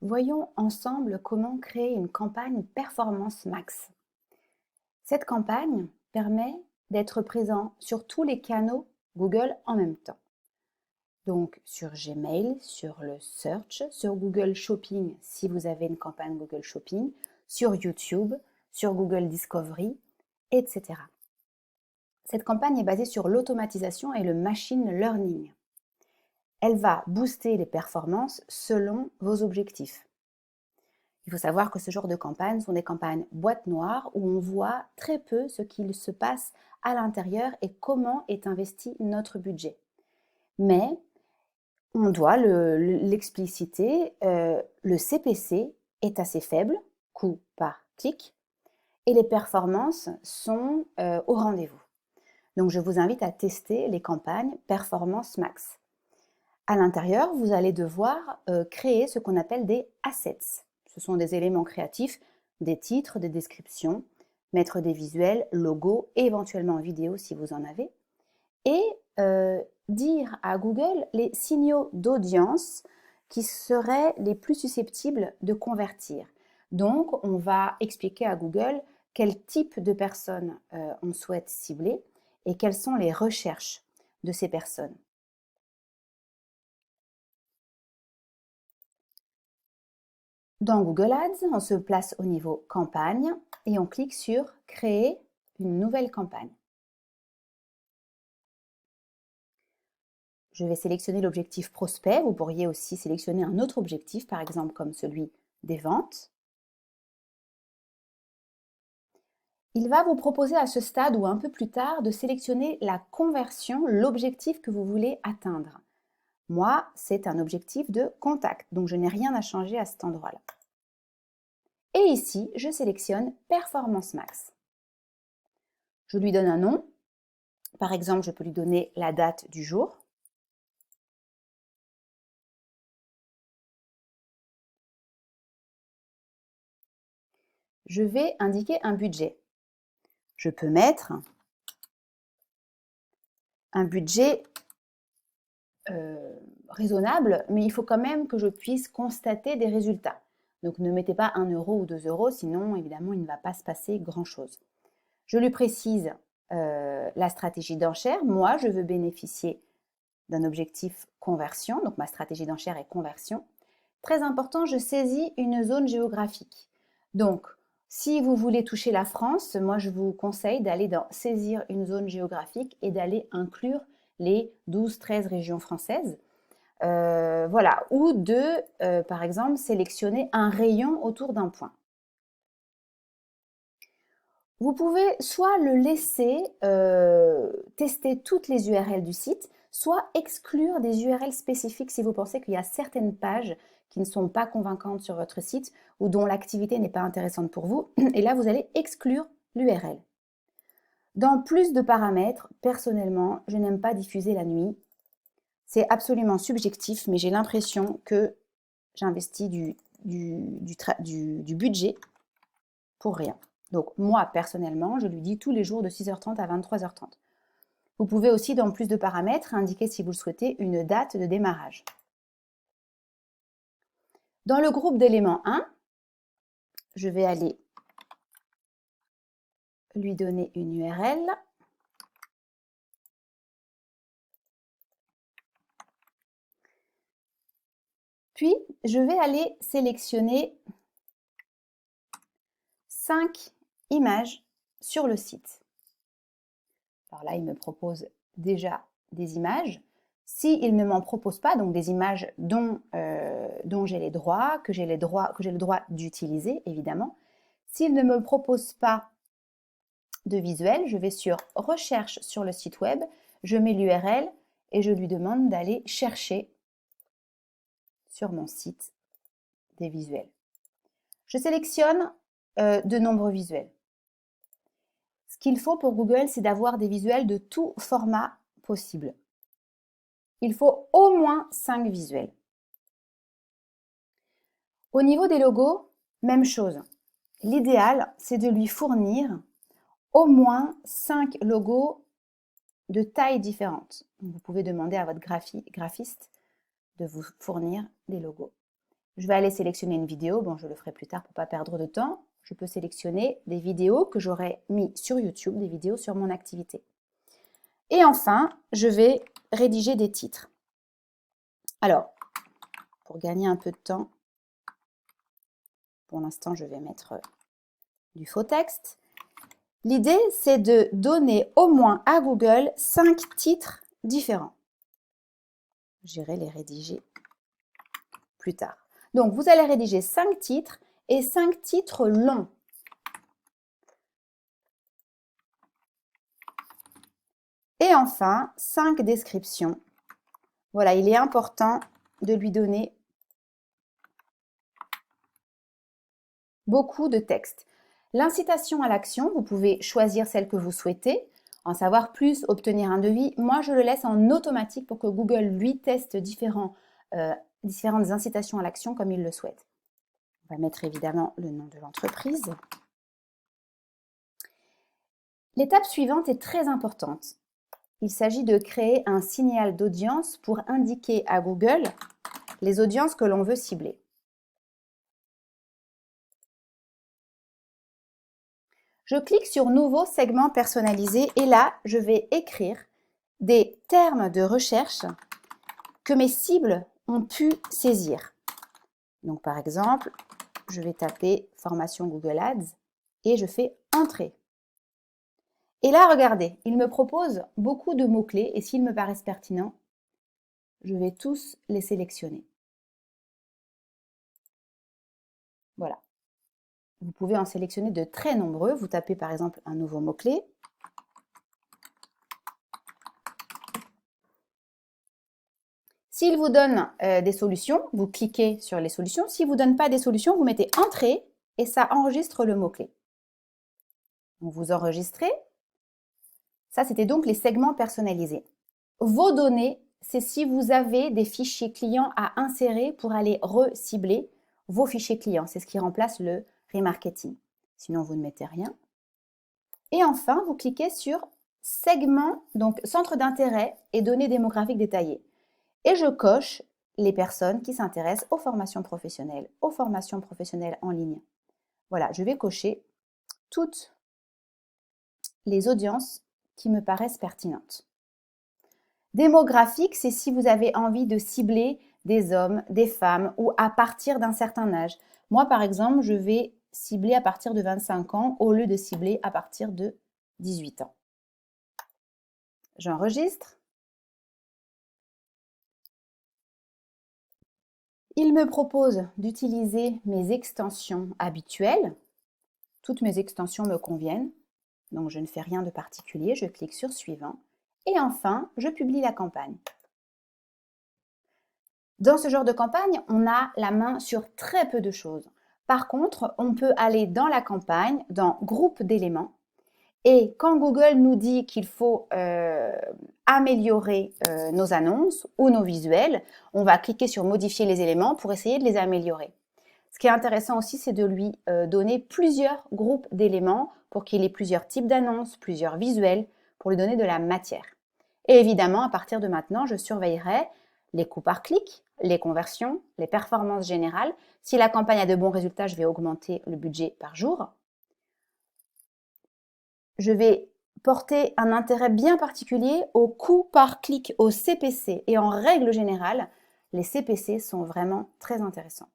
Voyons ensemble comment créer une campagne Performance Max. Cette campagne permet d'être présent sur tous les canaux Google en même temps. Donc sur Gmail, sur le Search, sur Google Shopping si vous avez une campagne Google Shopping, sur YouTube, sur Google Discovery, etc. Cette campagne est basée sur l'automatisation et le machine learning. Elle va booster les performances selon vos objectifs. Il faut savoir que ce genre de campagnes sont des campagnes boîte noire où on voit très peu ce qu'il se passe à l'intérieur et comment est investi notre budget. Mais on doit l'expliciter, le CPC est assez faible, coût par clic, et les performances sont au rendez-vous. Donc je vous invite à tester les campagnes Performance Max. À l'intérieur, vous allez devoir créer ce qu'on appelle des assets. Ce sont des éléments créatifs, des titres, des descriptions, mettre des visuels, logos, et éventuellement vidéos si vous en avez, et dire à Google les signaux d'audience qui seraient les plus susceptibles de convertir. Donc, on va expliquer à Google quel type de personnes on souhaite cibler et quelles sont les recherches de ces personnes. Dans Google Ads, on se place au niveau campagne et on clique sur créer une nouvelle campagne. Je vais sélectionner l'objectif prospect. Vous pourriez aussi sélectionner un autre objectif, par exemple comme celui des ventes. Il va vous proposer à ce stade ou un peu plus tard de sélectionner la conversion, l'objectif que vous voulez atteindre. Moi, c'est un objectif de contact, donc je n'ai rien à changer à cet endroit-là. Et ici, je sélectionne Performance Max. Je lui donne un nom. Par exemple, je peux lui donner la date du jour. Je vais indiquer un budget. Je peux mettre un budget raisonnable, mais il faut quand même que je puisse constater des résultats. Donc ne mettez pas 1 euro ou 2 euros, sinon évidemment il ne va pas se passer grand-chose. Je lui précise la stratégie d'enchère. Moi, je veux bénéficier d'un objectif conversion, donc ma stratégie d'enchère est conversion. Très important, je saisis une zone géographique. Donc, si vous voulez toucher la France, moi je vous conseille d'aller dans saisir une zone géographique et d'aller inclure les 12-13 régions françaises. Voilà, ou de, par exemple, sélectionner un rayon autour d'un point. Vous pouvez soit le laisser tester toutes les URL du site, soit exclure des URL spécifiques si vous pensez qu'il y a certaines pages qui ne sont pas convaincantes sur votre site ou dont l'activité n'est pas intéressante pour vous. Et là, vous allez exclure l'URL. Dans plus de paramètres, personnellement, je n'aime pas diffuser la nuit. C'est absolument subjectif, mais j'ai l'impression que j'investis du budget pour rien. Donc moi, personnellement, je lui dis tous les jours de 6h30 à 23h30. Vous pouvez aussi, dans plus de paramètres, indiquer si vous le souhaitez une date de démarrage. Dans le groupe d'éléments 1, je vais aller lui donner une URL. Puis, je vais aller sélectionner 5 images sur le site. Alors là, il me propose déjà des images. S'il ne m'en propose pas, donc des images dont j'ai les droits, que j'ai le droit d'utiliser, évidemment. S'il ne me propose pas de visuel, je vais sur Recherche sur le site web, je mets l'URL et je lui demande d'aller chercher sur mon site des visuels. Je sélectionne de nombreux visuels. Ce qu'il faut pour Google, c'est d'avoir des visuels de tout format possible. Il faut au moins 5 visuels. Au niveau des logos, même chose. L'idéal, c'est de lui fournir au moins 5 logos de tailles différentes. Vous pouvez demander à votre graphiste de vous fournir des logos. Je vais aller sélectionner une vidéo. Bon, je le ferai plus tard pour ne pas perdre de temps. Je peux sélectionner des vidéos que j'aurais mis sur YouTube, des vidéos sur mon activité. Et enfin, je vais rédiger des titres. Alors, pour gagner un peu de temps, pour l'instant, je vais mettre du faux texte. L'idée, c'est de donner au moins à Google 5 titres différents. J'irai les rédiger plus tard. Donc, vous allez rédiger 5 titres et 5 titres longs. Et enfin, 5 descriptions. Voilà, il est important de lui donner beaucoup de texte. L'incitation à l'action, vous pouvez choisir celle que vous souhaitez, en savoir plus, obtenir un devis. Moi, je le laisse en automatique pour que Google, lui, teste différentes incitations à l'action comme il le souhaite. On va mettre évidemment le nom de l'entreprise. L'étape suivante est très importante. Il s'agit de créer un signal d'audience pour indiquer à Google les audiences que l'on veut cibler. Je clique sur Nouveau segment personnalisé et là, je vais écrire des termes de recherche que mes cibles ont pu saisir. Donc par exemple, je vais taper formation Google Ads et je fais Entrée. Et là, regardez, il me propose beaucoup de mots-clés et s'ils me paraissent pertinents, je vais tous les sélectionner. Voilà. Vous pouvez en sélectionner de très nombreux. Vous tapez par exemple un nouveau mot-clé. S'il vous donne des solutions, vous cliquez sur les solutions. S'il ne vous donne pas des solutions, vous mettez Entrée et ça enregistre le mot-clé. Donc vous enregistrez. Ça, c'était donc les segments personnalisés. Vos données, c'est si vous avez des fichiers clients à insérer pour aller recibler vos fichiers clients. C'est ce qui remplace le remarketing. Sinon, vous ne mettez rien. Et enfin, vous cliquez sur segment, donc centre d'intérêt et données démographiques détaillées. Et je coche les personnes qui s'intéressent aux formations professionnelles en ligne. Voilà, je vais cocher toutes les audiences qui me paraissent pertinentes. Démographique, c'est si vous avez envie de cibler des hommes, des femmes ou à partir d'un certain âge. Moi, par exemple, je vais cibler à partir de 25 ans au lieu de cibler à partir de 18 ans. J'enregistre. Il me propose d'utiliser mes extensions habituelles. Toutes mes extensions me conviennent, donc je ne fais rien de particulier. Je clique sur Suivant. Et enfin, je publie la campagne. Dans ce genre de campagne, on a la main sur très peu de choses. Par contre, on peut aller dans la campagne, dans Groupe d'éléments. Et quand Google nous dit qu'il faut améliorer nos annonces ou nos visuels, on va cliquer sur Modifier les éléments pour essayer de les améliorer. Ce qui est intéressant aussi, c'est de lui donner plusieurs groupes d'éléments pour qu'il ait plusieurs types d'annonces, plusieurs visuels, pour lui donner de la matière. Et évidemment, à partir de maintenant, je surveillerai les coûts par clic, les conversions, les performances générales. Si la campagne a de bons résultats, je vais augmenter le budget par jour. Je vais porter un intérêt bien particulier au coût par clic, au CPC. Et en règle générale, les CPC sont vraiment très intéressants.